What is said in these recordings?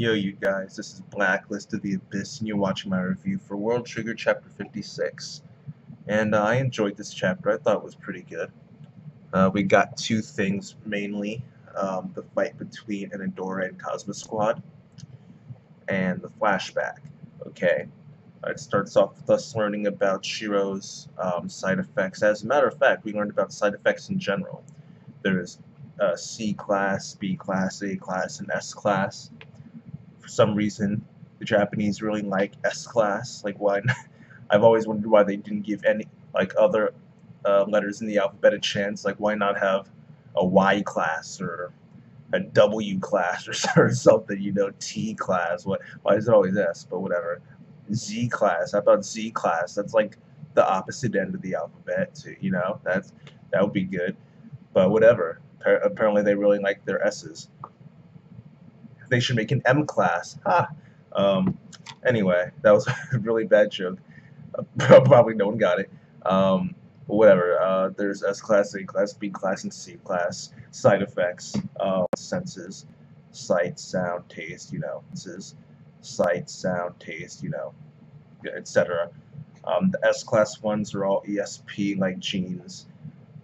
Yo, you guys, this is Blacklist of the Abyss, and you're watching my review for World Trigger Chapter 56. And I enjoyed this chapter. I thought it was pretty good. We got two things mainly: the fight between Enedora and Cosmo Squad, and the flashback. Okay, it starts off with us learning about Shiro's side effects. As a matter of fact, we learned about side effects in general. There's C class, B class, A class, and S class. For some reason, the Japanese really like S class. Like, why? I've always wondered why they didn't give any other letters in the alphabet a chance. Like, why not have a Y class or a W class or something? You know, T class. Why is it always S? But whatever. Z class. How about Z class? That's like the opposite end of the alphabet. Too, you know, that would be good. But whatever. Apparently, they really like their S's. They should make an M class. Ha! Anyway, that was a really bad joke. Probably no one got it. But whatever. There's S class, A class, B class, and C class. Side effects, senses, sight, sound, taste, senses, sight, sound, taste, etc. The S class ones are all ESP, like genes.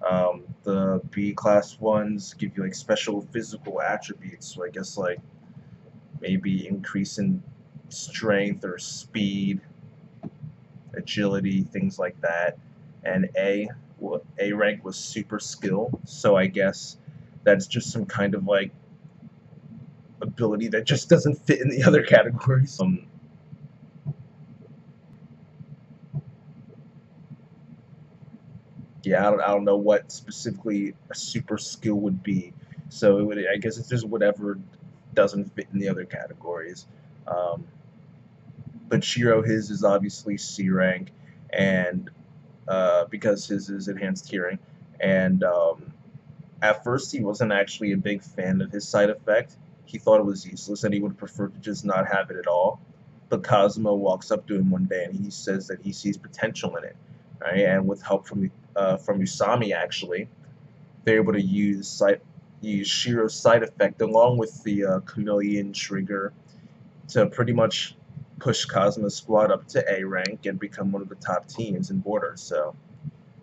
The B class ones give you like special physical attributes. So I guess like maybe increase in strength or speed, agility, things like that. And A rank was super skill, so I guess that's just some kind of like ability that just doesn't fit in the other categories. Yeah, I don't know what specifically a super skill would be. So I guess it's just whatever doesn't fit in the other categories. Um, but Shiro, his is obviously C rank, and because his is enhanced hearing. And at first, he wasn't actually a big fan of his side effect. He thought it was useless, and he would prefer to just not have it at all. But Cosmo walks up to him one day, and he says that he sees potential in it, right? And with help from Usami, actually, they're able to use Shiro's side effect along with the chameleon trigger to pretty much push Cosmo's squad up to A rank and become one of the top teams in Borders. So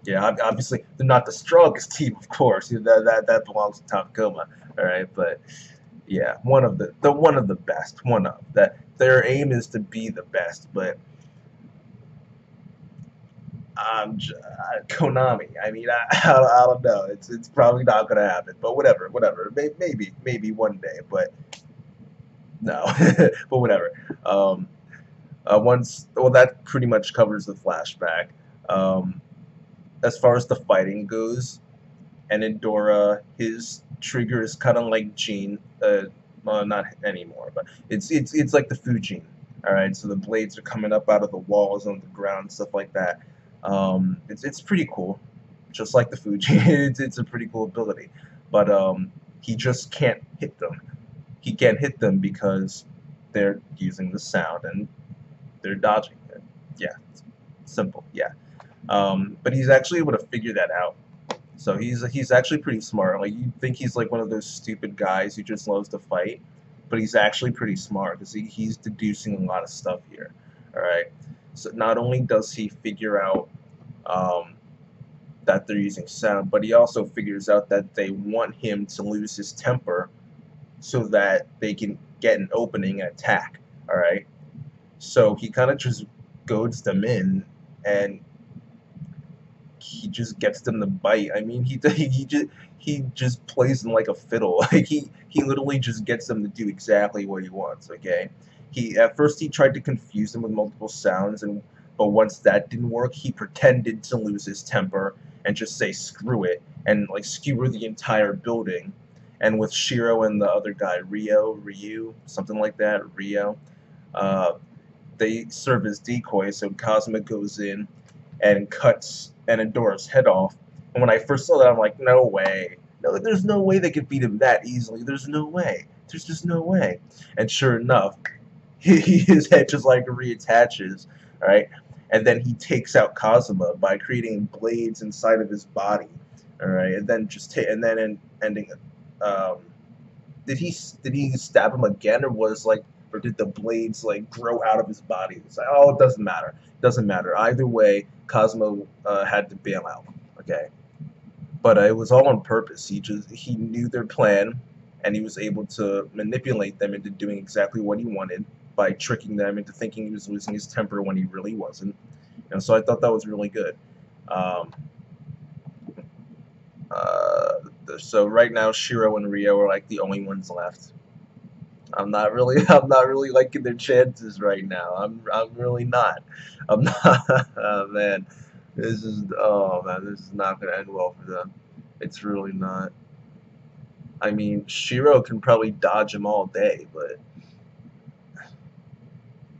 yeah, obviously they're not the strongest team, of course. That belongs to Takuma, all right. But yeah, one of the best. One of that. Their aim is to be the best, but Konami. I mean, I don't know. It's probably not gonna happen. But whatever. Maybe one day. But no. But whatever. That pretty much covers the flashback. As far as the fighting goes, Enedora, his trigger is kind of like Gene. Well, not anymore, but it's like the Fujin. All right, so the blades are coming up out of the walls on the ground, stuff like that. It's pretty cool, just like the Fuji. It's a pretty cool ability, but he just can't hit them. He can't hit them because they're using the sound and they're dodging it. Yeah, it's simple. Yeah, but he's actually able to figure that out. So he's actually pretty smart. Like you think he's like one of those stupid guys who just loves to fight, but he's actually pretty smart because he's deducing a lot of stuff here. All right. So not only does he figure out that they're using sound, but he also figures out that they want him to lose his temper so that they can get an opening and attack. All right. So he kind of just goads them in, and he just gets them to bite. I mean, he just plays them like a fiddle. Like he literally just gets them to do exactly what he wants. Okay, at first he tried to confuse them with multiple sounds, but once that didn't work, he pretended to lose his temper and just say screw it and like skewer the entire building. And with Shiro and the other guy, Ryu, something like that, Rio, uh, they serve as decoys. So Cosmo goes in and cuts Enedora's head off. And when I first saw that, I'm like, no way. No, there's no way they could beat him that easily. There's no way. There's just no way. And sure enough, his head just like reattaches, right? And then he takes out Cosmo by creating blades inside of his body, all right? And then ending. Um, did he stab him again, or was like or did the blades like grow out of his body? It's like, oh, it doesn't matter. It doesn't matter. Either way, Cosmo had to bail out. Okay, but it was all on purpose. He knew their plan, and he was able to manipulate them into doing exactly what he wanted by tricking them into thinking he was losing his temper when he really wasn't. And so I thought that was really good. Um, so right now, Shiro and Rio are like the only ones left. I'm not really liking their chances right now. I'm really not. I'm not. Oh, man, this is not gonna end well for them. It's really not. I mean, Shiro can probably dodge him all day, but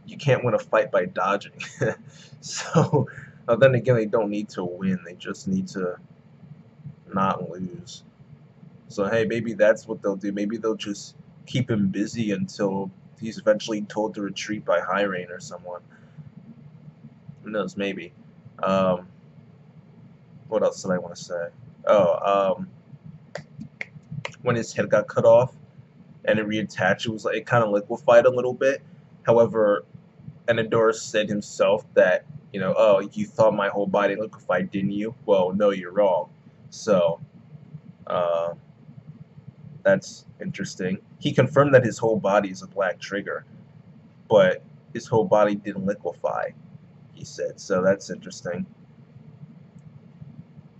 you can't win a fight by dodging. So, then again, they don't need to win. They just need to not lose. So hey, maybe that's what they'll do. Maybe they'll just keep him busy until he's eventually told to retreat by High Rain or someone. Who knows? Maybe. Um, what else did I want to say? Oh, when his head got cut off and it reattached, it was like it kind of liquefied a little bit. However, Enedora said himself that, oh, you thought my whole body liquefied, didn't you? Well, no, you're wrong. So, uh, that's interesting. He confirmed that his whole body is a black trigger, but his whole body didn't liquefy, he said. So that's interesting.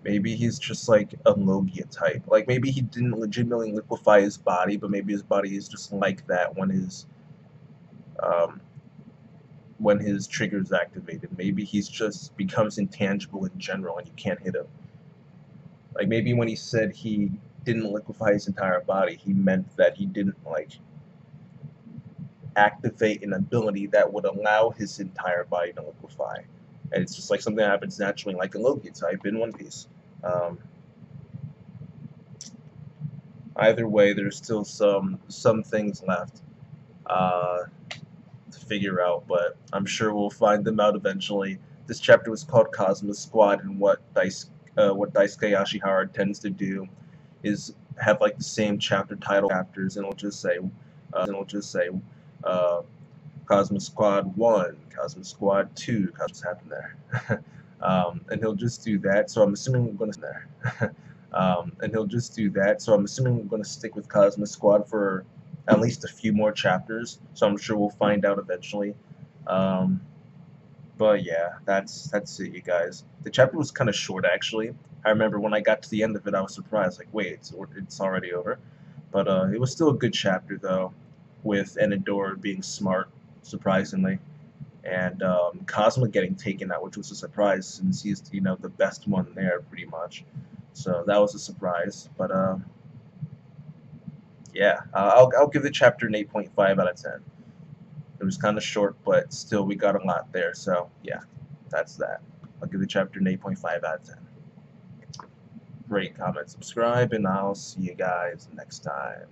Maybe he's just like a Logia type. Like maybe he didn't legitimately liquefy his body, but maybe his body is just like that um, when his trigger is activated. Maybe he's just becomes intangible in general and you can't hit him. Like maybe when he said he didn't liquefy his entire body, he meant that he didn't like activate an ability that would allow his entire body to liquefy. And it's just like something that happens naturally, like a Logia type in One Piece. Either way, there's still some things left to figure out, but I'm sure we'll find them out eventually. This chapter was called Cosmo Squad, and what Daisuke Ashihara tends to do is have like the same chapter title chapters, and it'll just say Cosmo Squad 1, Cosmo Squad 2, what's happened there. And he'll just do that, so I'm assuming we're going to there. And he'll just do that, so I'm assuming we're going to stick with Cosmo Squad for at least a few more chapters, so I'm sure we'll find out eventually. But yeah, that's it, you guys. The chapter was kind of short, actually. I remember when I got to the end of it, I was surprised, like, wait, it's already over. But it was still a good chapter, though, with Enedora being smart, surprisingly, and Cosmo getting taken out, which was a surprise since he's, the best one there, pretty much. So that was a surprise. But yeah, I'll give the chapter an 8.5 out of 10. It was kind of short, but still we got a lot there. So yeah, that's that. I'll give the chapter an 8.5 out of 10. Rate, comment, subscribe, and I'll see you guys next time.